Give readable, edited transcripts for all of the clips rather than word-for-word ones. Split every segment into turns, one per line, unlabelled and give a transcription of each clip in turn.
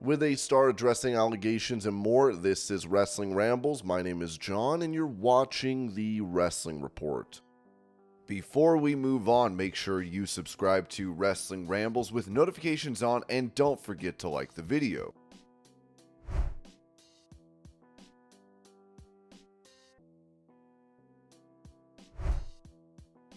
With a star addressing allegations and more, this is Wrestling Rambles. My name is John, and you're watching the Wrestling Report. Before we move on, make sure you subscribe to Wrestling Rambles with notifications on, and don't forget to like the video.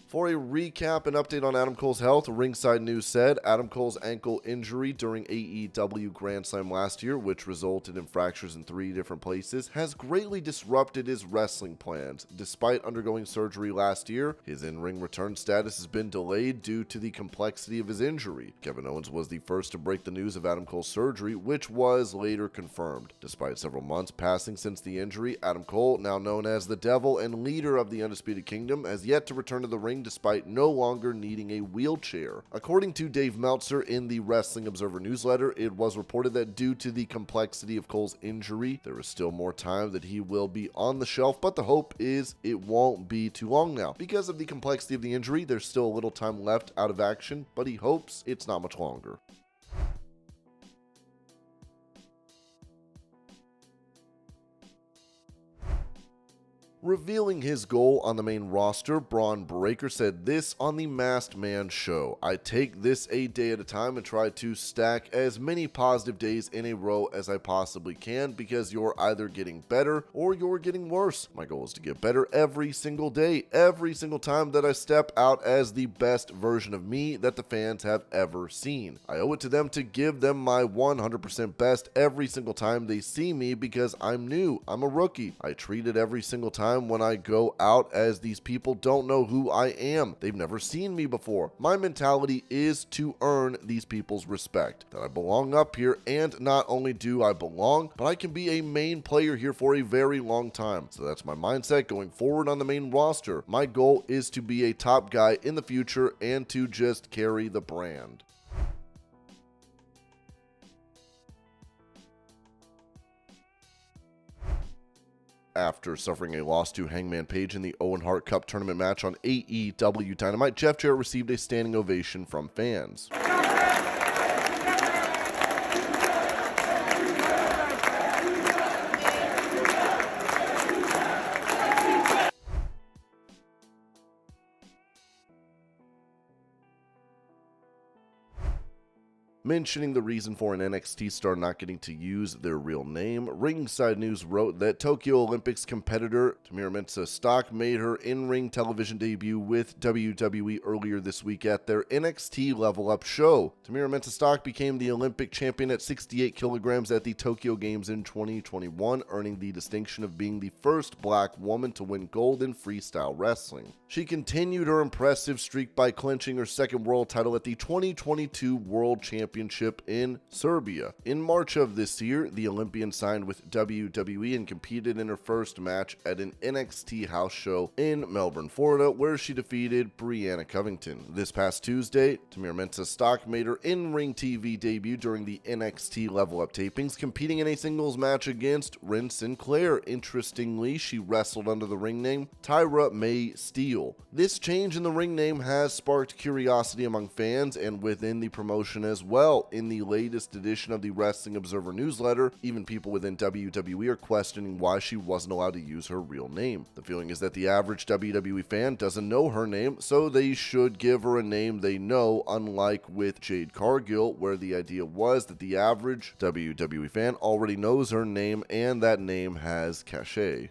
For a recap and update on Adam Cole's health, Ringside News said Adam Cole's ankle injury during AEW Grand Slam last year, which resulted in fractures in 3 different places, has greatly disrupted his wrestling plans. Despite undergoing surgery last year, his in-ring return status has been delayed due to the complexity of his injury. Kevin Owens was the first to break the news of Adam Cole's surgery, which was later confirmed. Despite several months passing since the injury, Adam Cole, now known as the Devil and leader of the Undisputed Kingdom, has yet to return to the ring despite no longer needing a wheelchair. According to Dave Meltzer in the Wrestling Observer newsletter, it was reported that due to the complexity of Cole's injury, there is still more time that he will be on the shelf, but the hope is it won't be too long now. Because of the complexity of the injury, there's still a little time left out of action, but he hopes it's not much longer. Revealing his goal on the main roster, Bron Breakker said this on the Masked Man show: "I take this a day at a time and try to stack as many positive days in a row as I possibly can, because you're either getting better or you're getting worse. My goal is to get better every single day, every single time that I step out as the best version of me that the fans have ever seen. I owe it to them to give them my 100% best every single time they see me, because I'm new, I'm a rookie. I treat it every single time when I go out as these people don't know who I am. They've never seen me before. My mentality is to earn these people's respect, that I belong up here, and not only do I belong, but I can be a main player here for a very long time. So that's my mindset going forward on the main roster. My goal is to be a top guy in the future and to just carry the brand." After suffering a loss to Hangman Page in the Owen Hart Cup tournament match on AEW Dynamite, Jeff Jarrett received a standing ovation from fans. Mentioning the reason for an NXT star not getting to use their real name, Ringside News wrote that Tokyo Olympics competitor Tamira Mensah-Stock made her in-ring television debut with WWE earlier this week at their NXT Level Up show. Tamira Mensah-Stock became the Olympic champion at 68 kilograms at the Tokyo Games in 2021, earning the distinction of being the first black woman to win gold in freestyle wrestling. She continued her impressive streak by clinching her second world title at the 2022 World Championship in Serbia. In March of this year, the Olympian signed with WWE and competed in her first match at an NXT house show in Melbourne, Florida, where she defeated Brianna Covington. This past Tuesday, Tamira Mensah-Stock made her in-ring TV debut during the NXT Level Up tapings, competing in a singles match against Ren Sinclair. Interestingly, she wrestled under the ring name Tyra May Steele. This change in the ring name has sparked curiosity among fans and within the promotion as well. In the latest edition of the Wrestling Observer newsletter, even people within WWE are questioning why she wasn't allowed to use her real name. The feeling is that the average WWE fan doesn't know her name, so they should give her a name they know, unlike with Jade Cargill, where the idea was that the average WWE fan already knows her name and that name has cachet.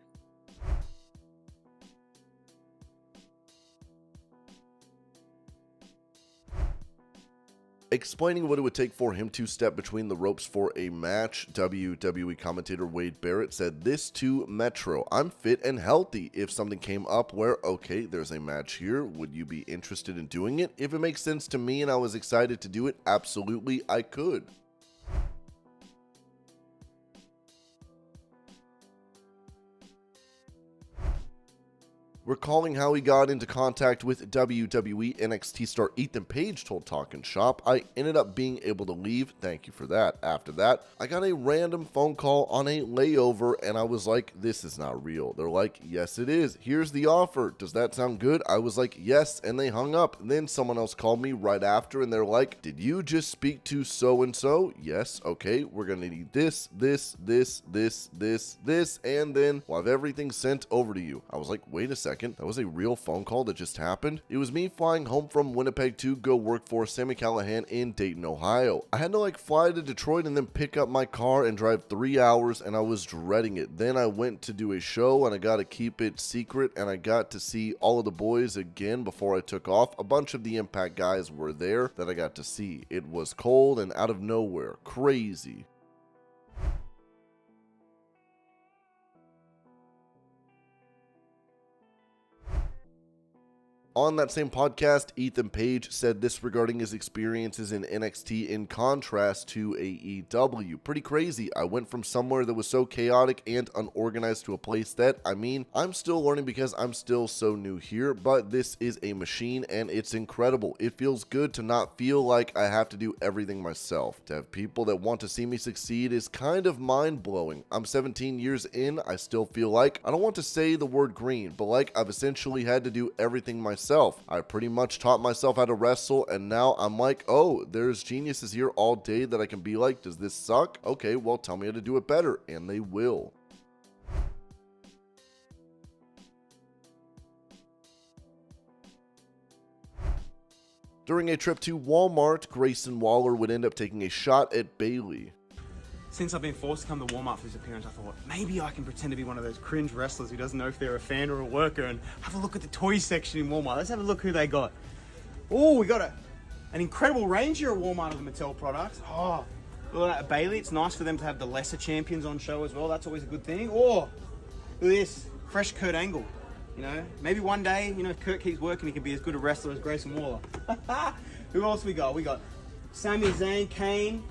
Explaining what it would take for him to step between the ropes for a match, WWE commentator Wade Barrett said this to Metro: "I'm fit and healthy. If something came up where, okay, there's a match here, would you be interested in doing it? If it makes sense to me and I was excited to do it, absolutely I could." Recalling how he got into contact with WWE NXT star Ethan Page told Talkin' Shop, I ended up being able to leave. Thank you for that. After that, I got a random phone call on a layover and I was like, this is not real. They're like, yes it is. Here's the offer. Does that sound good? I was like, yes, and they hung up. And then someone else called me right after and they're like, did you just speak to so-and-so? Yes, okay, we're gonna need this, and then we'll have everything sent over to you. I was like, wait a second, that was a real phone call that just happened? It was me flying home from Winnipeg to go work for Sami Callihan in Dayton, Ohio. I had to fly to Detroit and then pick up my car and drive 3 hours and I was dreading it. Then I went to do a show and I got to keep it secret and I got to see all of the boys again before I took off. A bunch of the Impact guys were there that I got to see. It was cold and out of nowhere. Crazy. On that same podcast, Ethan Page said this regarding his experiences in NXT in contrast to AEW. Pretty crazy. I went from somewhere that was so chaotic and unorganized to a place that, I'm still learning because I'm still so new here, but this is a machine and it's incredible. It feels good to not feel like I have to do everything myself. To have people that want to see me succeed is kind of mind-blowing. I'm 17 years in, I still feel like, I don't want to say the word green, but like I've essentially had to do everything myself. I pretty much taught myself how to wrestle and now I'm like, oh, there's geniuses here all day that I can be like, does this suck? Okay, well tell me how to do it better, and they will. During a trip to Walmart, Grayson Waller would end up taking a shot at Bayley.
Since I've been forced to come to Walmart for this appearance, I thought maybe I can pretend to be one of those cringe wrestlers who doesn't know if they're a fan or a worker and have a look at the toy section in Walmart. Let's have a look who they got. Oh, we got an incredible range here at Walmart of the Mattel products. Oh, look at that Bayley. It's nice for them to have the lesser champions on show as well. That's always a good thing. Oh, look at this. Fresh Kurt Angle. You know, maybe one day, if Kurt keeps working, he can be as good a wrestler as Grayson Waller. Who else we got? We got Sami Zayn, Kane.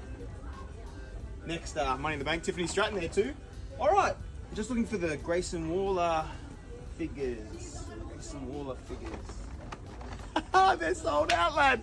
Next, Money in the Bank, Tiffany Stratton there too. All right, just looking for the Grayson Waller figures. Grayson Waller figures. They're sold out, lad.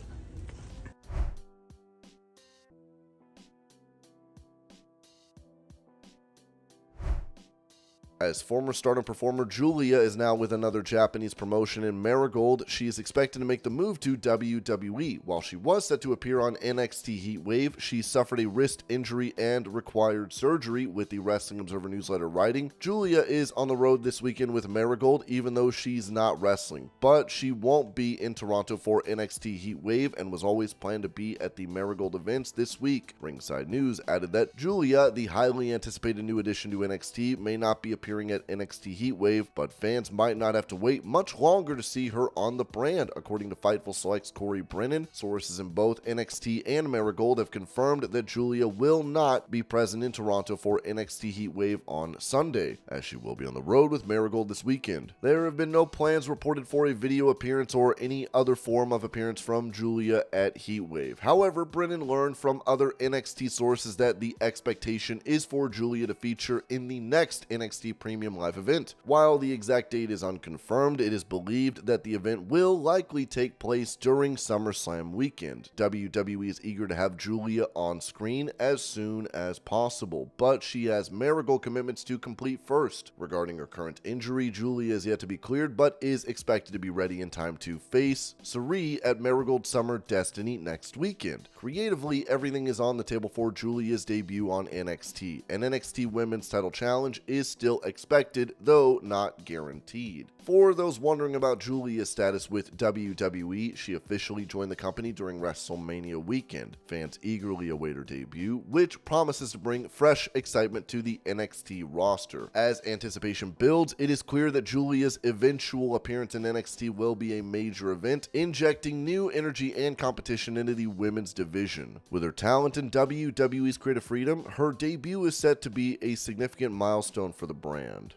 As former Stardom performer Giulia is now with another Japanese promotion in Marigold, she is expected to make the move to WWE. While she was set to appear on NXT Heatwave, she suffered a wrist injury and required surgery, with the Wrestling Observer newsletter writing, Giulia is on the road this weekend with Marigold even though she's not wrestling, but she won't be in Toronto for NXT Heatwave and was always planned to be at the Marigold events this week. Ringside News added that Giulia, the highly anticipated new addition to NXT, may not be appearing at NXT Heatwave, but fans might not have to wait much longer to see her on the brand, according to Fightful Select's Corey Brennan. Sources in both NXT and Marigold have confirmed that Giulia will not be present in Toronto for NXT Heatwave on Sunday, as she will be on the road with Marigold this weekend. There have been no plans reported for a video appearance or any other form of appearance from Giulia at Heatwave. However, Brennan learned from other NXT sources that the expectation is for Giulia to feature in the next NXT Premium Live event. While the exact date is unconfirmed, it is believed that the event will likely take place during SummerSlam weekend. WWE is eager to have Giulia on screen as soon as possible, but she has Marigold commitments to complete first. Regarding her current injury, Giulia is yet to be cleared, but is expected to be ready in time to face Sari at Marigold Summer Destiny next weekend. Creatively, everything is on the table for Giulia's debut on NXT. An NXT Women's Title Challenge is still expected, though not guaranteed. For those wondering about Giulia's status with WWE, she officially joined the company during WrestleMania weekend. Fans eagerly await her debut, which promises to bring fresh excitement to the NXT roster. As anticipation builds, it is clear that Giulia's eventual appearance in NXT will be a major event, injecting new energy and competition into the women's division. With her talent and WWE's creative freedom, her debut is set to be a significant milestone for the brand.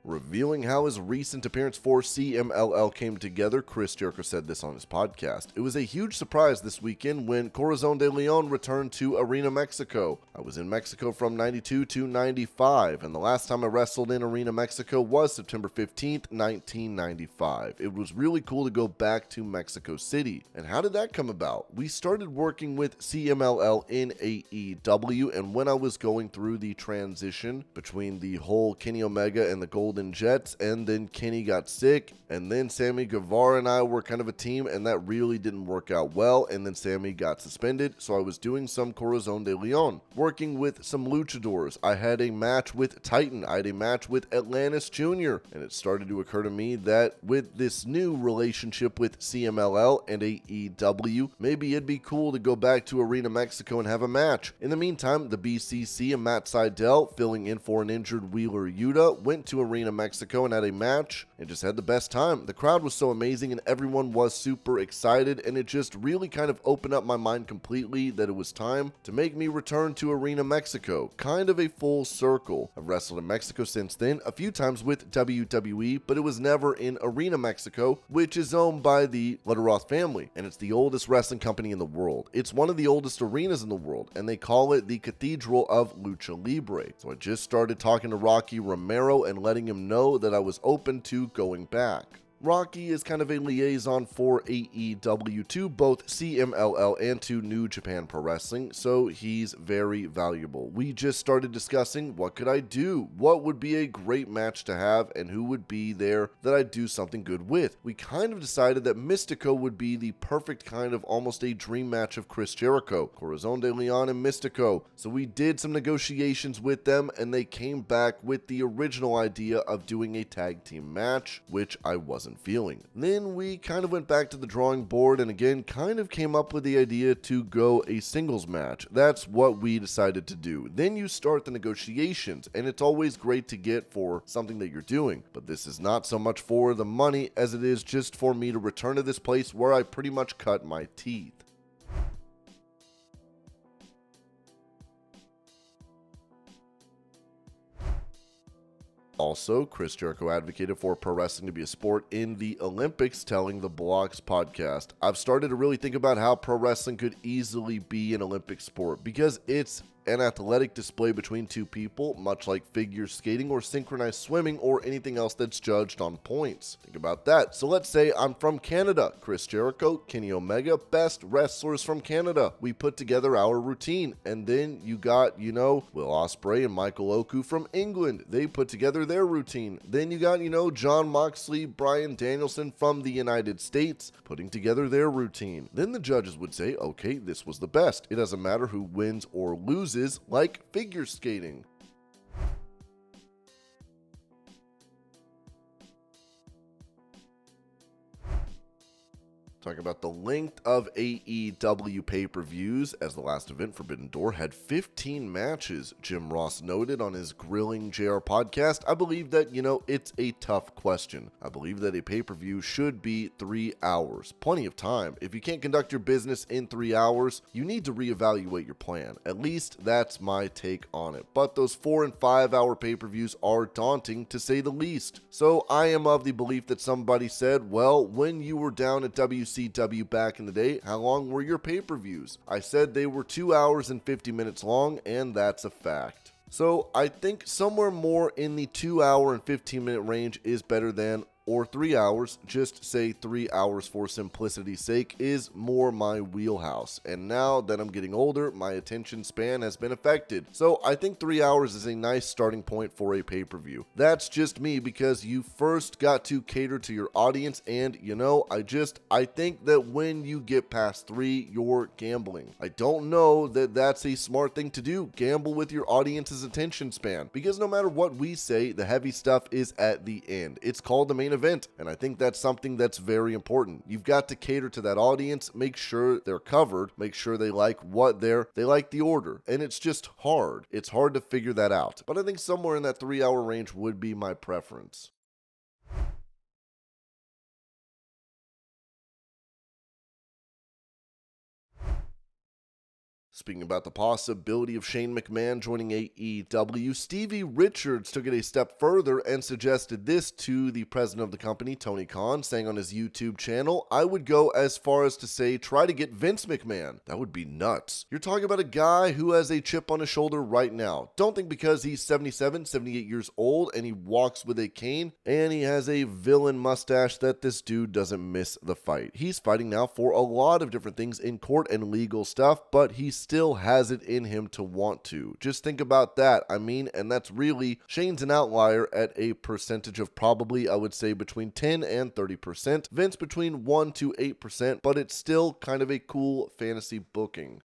Revealing how his recent appearance for CMLL came together, Chris Jericho said this on his podcast. It was a huge surprise this weekend when Corazon de Leon returned to Arena Mexico. I was in Mexico from 92 to 95, and the last time I wrestled in Arena Mexico was September 15th, 1995. It was really cool to go back to Mexico City. And how did that come about? We started working with CMLL in AEW, and when I was going through the transition between the whole Kenny Omega and the Golden Jets, and then Kenny got sick, and then Sammy Guevara and I were kind of a team, and that really didn't work out well, and then Sammy got suspended, so I was doing some Corazon de Leon, working with some luchadors. I had a match with Titan, I had a match with Atlantis Jr., and it started to occur to me that with this new relationship with CMLL and AEW, maybe it'd be cool to go back to Arena Mexico and have a match. In the meantime, the BCC and Matt Sydal, filling in for an injured Wheeler Yuta, went to Arena Mexico and had a match and just had the best time. The crowd was so amazing and everyone was super excited, and it just really kind of opened up my mind completely that it was time to make me return to Arena Mexico. Kind of a full circle. I've wrestled in Mexico since then, a few times with WWE, but it was never in Arena Mexico, which is owned by the Lederoth family, and it's the oldest wrestling company in the world. It's one of the oldest arenas in the world, and they call it the Cathedral of Lucha Libre. So I just started talking to Rocky Romero and letting him know that I was open to going back. Rocky is kind of a liaison for AEW to both CMLL and to New Japan Pro Wrestling, so he's very valuable. We just started discussing what could I do, what would be a great match to have, and who would be there that I'd do something good with. We kind of decided that Mystico would be the perfect kind of almost a dream match of Chris Jericho, Corazon de Leon and Mystico. So we did some negotiations with them, and they came back with the original idea of doing a tag team match, which I wasn't feeling. Then we kind of went back to the drawing board and again kind of came up with the idea to go a singles match. That's what we decided to do. Then you start the negotiations, and it's always great to get for something that you're doing, but this is not so much for the money as it is just for me to return to this place where I pretty much cut my teeth. Also, Chris Jericho advocated for pro wrestling to be a sport in the Olympics, telling the Blocks podcast, "I've started to really think about how pro wrestling could easily be an Olympic sport because it's an athletic display between two people, much like figure skating or synchronized swimming or anything else that's judged on points. Think about that. So let's say I'm from Canada. Chris Jericho, Kenny Omega, best wrestlers from Canada. We put together our routine. And then you got, Will Ospreay and Michael Oku from England. They put together their routine. Then you got, John Moxley, Bryan Danielson from the United States putting together their routine. Then the judges would say, okay, this was the best. It doesn't matter who wins or loses, like figure skating. Talking about the length of AEW pay-per-views, as the last event, Forbidden Door, had 15 matches, Jim Ross noted on his Grilling JR podcast. I believe that, it's a tough question. I believe that a pay-per-view should be 3 hours. Plenty of time. If you can't conduct your business in 3 hours, you need to reevaluate your plan. At least that's my take on it. But those 4 and 5 hour pay-per-views are daunting, to say the least. So I am of the belief that somebody said, well, when you were down at WCW back in the day, how long were your pay-per-views? I said they were 2 hours and 50 minutes long, and that's a fact. So I think somewhere more in the 2 hour and 15 minute range is better than, or 3 hours, just say 3 hours for simplicity's sake, is more my wheelhouse. And now that I'm getting older, my attention span has been affected. So I think 3 hours is a nice starting point for a pay-per-view. That's just me, because you first got to cater to your audience, and I think that when you get past 3, you're gambling. I don't know that that's a smart thing to do. Gamble with your audience's attention span, because no matter what we say, the heavy stuff is at the end. It's called the main event, and I think that's something that's very important. You've got to cater to that audience, make sure they're covered, make sure they like they like the order, and it's just hard. It's hard to figure that out, but I think somewhere in that 3 hour range would be my preference. Speaking about the possibility of Shane McMahon joining AEW, Stevie Richards took it a step further and suggested this to the president of the company, Tony Khan, saying on his YouTube channel, "I would go as far as to say try to get Vince McMahon. That would be nuts. You're talking about a guy who has a chip on his shoulder right now. Don't think because he's 77, 78 years old and he walks with a cane and he has a villain mustache that this dude doesn't miss the fight. He's fighting now for a lot of different things in court and legal stuff, but he still has it in him to want to. Just think about that. And that's really, Shane's an outlier at a percentage of probably, I would say, between 10 and 30%. Vince between 1 to 8%, but it's still kind of a cool fantasy booking.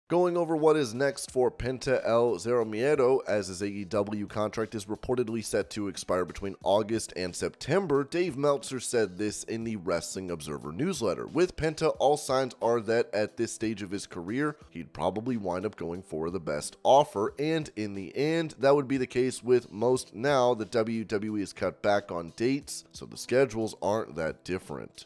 Going over what is next for Penta El Zero Miedo, as his AEW contract is reportedly set to expire between August and September, Dave Meltzer said this in the Wrestling Observer newsletter. With Penta, all signs are that at this stage of his career, he'd probably wind up going for the best offer, and in the end, that would be the case with most now that WWE has cut back on dates, so the schedules aren't that different.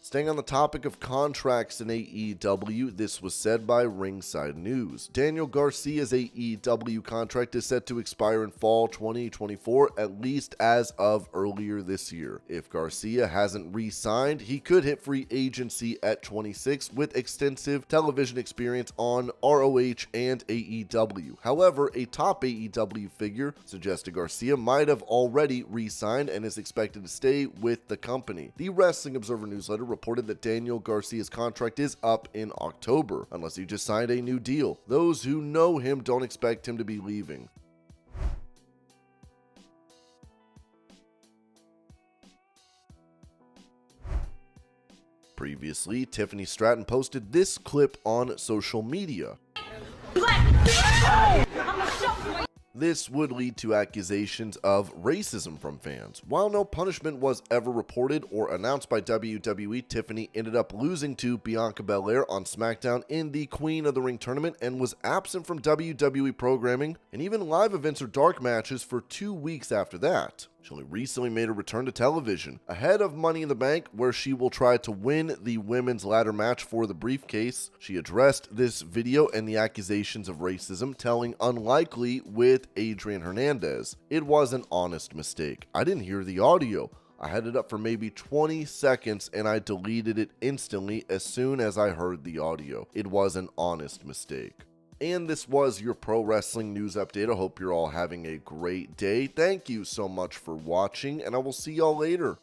Staying on the topic of contracts in AEW, this was said by Ringside News. Daniel Garcia's AEW contract is set to expire in fall 2024, at least as of earlier this year. If Garcia hasn't re-signed, he could hit free agency at 26 with extensive television experience on ROH and AEW. However, a top AEW figure suggested Garcia might have already re-signed and is expected to stay with the company. The Wrestling Observer newsletter reported that Daniel Garcia's contract is up in October, unless he just signed a new deal. Those who know him don't expect him to be leaving. Previously, Tiffany Stratton posted this clip on social media. This would lead to accusations of racism from fans. While no punishment was ever reported or announced by WWE, Tiffany ended up losing to Bianca Belair on SmackDown in the Queen of the Ring tournament and was absent from WWE programming and even live events or dark matches for 2 weeks after that. She only recently made a return to television, ahead of Money in the Bank, where she will try to win the women's ladder match for the briefcase. She addressed this video and the accusations of racism, telling Unlikely with Adrian Hernandez, "It was an honest mistake. I didn't hear the audio. I had it up for maybe 20 seconds and I deleted it instantly as soon as I heard the audio. It was an honest mistake." And this was your pro wrestling news update. I hope you're all having a great day. Thank you so much for watching, and I will see y'all later.